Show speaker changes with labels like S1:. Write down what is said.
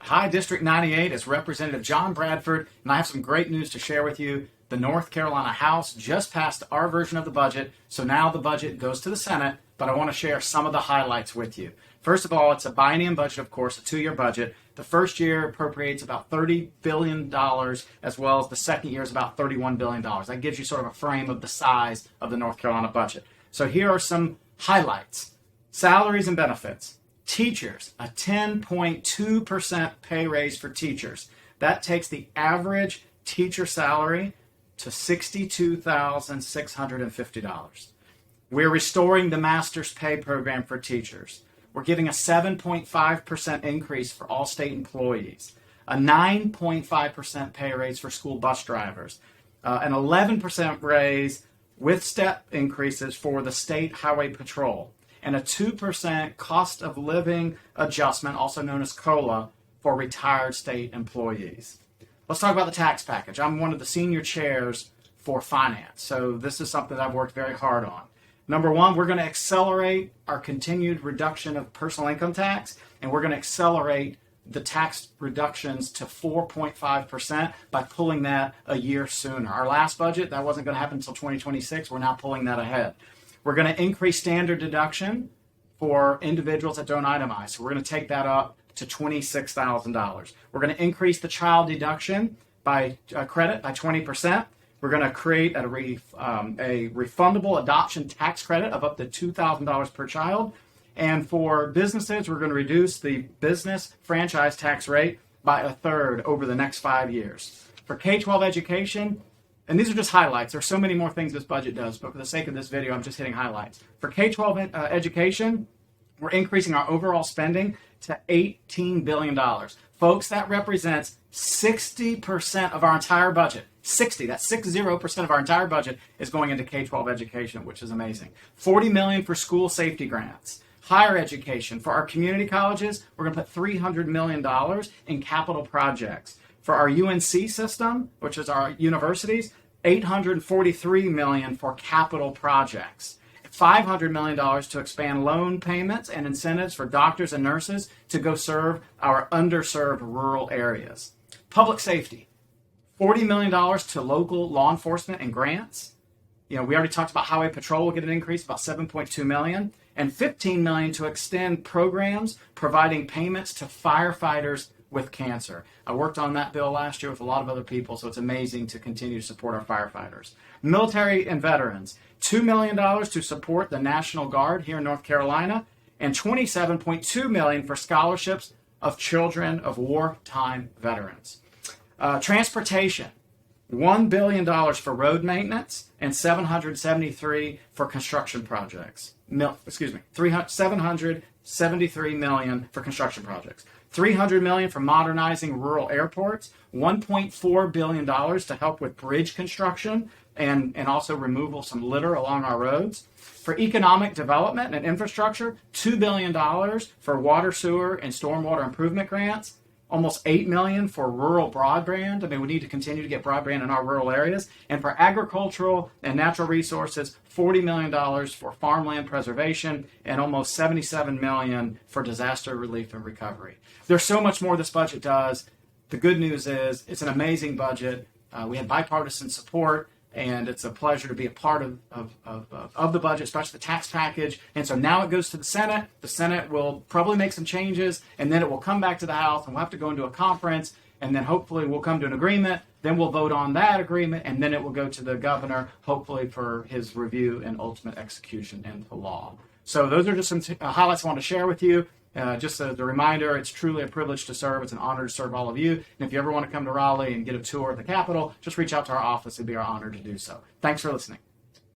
S1: Hi, District 98. It's Representative John Bradford, and I have some great news to share with you. The North Carolina House just passed our version of the budget, so now the budget goes to the Senate, but I want to share some of the highlights with you. First of all, it's a biennium budget, of course, a 2-year budget. The first year appropriates about $30 billion, as well as the second year is about $31 billion. That gives you sort of a frame of the size of the North Carolina budget. So here are some highlights. Salaries and benefits. Teachers, a 10.2% pay raise for teachers. That takes the average teacher salary to $62,650. We're restoring the master's pay program for teachers. We're giving a 7.5% increase for all state employees, a 9.5% pay raise for school bus drivers, an 11% raise with step increases for the state highway patrol, and a 2% cost of living adjustment, also known as COLA, for retired state employees. Let's talk about the tax package. I'm one of the senior chairs for finance, so this is something that I've worked very hard on. Number one, we're going to accelerate our continued reduction of personal income tax, and we're going to accelerate the tax reductions to 4.5% by pulling that a year sooner. Our last budget, that wasn't going to happen until 2026. We're now pulling that ahead. We're going to increase standard deduction for individuals that don't itemize. So we're going to take that up to $26,000. We're going to increase the child deduction by credit by 20%. We're going to create a refundable adoption tax credit of up to $2,000 per child. And for businesses, we're going to reduce the business franchise tax rate by a third over the next 5 years. For K-12 education, and these are just highlights. There's so many more things this budget does, but for the sake of this video, I'm just hitting highlights. For K-12 education, we're increasing our overall spending to $18 billion. Folks, that represents 60% of our entire budget. 60% of our entire budget is going into K-12 education, which is amazing. $40 million for school safety grants. Higher education. For our community colleges, we're going to put $300 million in capital projects. For our UNC system, which is our universities, $843 million for capital projects. $500 million to expand loan payments and incentives for doctors and nurses to go serve our underserved rural areas. Public safety, $40 million to local law enforcement and grants. We already talked about highway patrol will get an increase, about $7.2 million, and $15 million to extend programs providing payments to firefighters with cancer. I worked on that bill last year with a lot of other people, so it's amazing to continue to support our firefighters. Military and veterans, $2 million to support the National Guard here in North Carolina, and $27.2 million for scholarships of children of wartime veterans. Transportation, $1 billion for road maintenance and $773 for construction projects. $773 million for construction projects. $300 million for modernizing rural airports, $1.4 billion to help with bridge construction and also removal some litter along our roads. For economic development and infrastructure, $2 billion for water, sewer, and stormwater improvement grants, almost $8 million for rural broadband. We need to continue to get broadband in our rural areas. And for agricultural and natural resources, $40 million for farmland preservation and almost $77 million for disaster relief and recovery. There's so much more this budget does. The good news is it's an amazing budget. We have bipartisan support, and it's a pleasure to be a part of the budget, especially the tax package. And so now it goes to the Senate. The Senate will probably make some changes, and then it will come back to the House, and we'll have to go into a conference, and then hopefully we'll come to an agreement. Then we'll vote on that agreement, and then it will go to the governor, hopefully for his review and ultimate execution into law. So those are just some highlights I want to share with you. Just as a reminder, it's truly a privilege to serve. It's an honor to serve all of you. And if you ever want to come to Raleigh and get a tour of the Capitol, just reach out to our office. It'd be our honor to do so. Thanks for listening.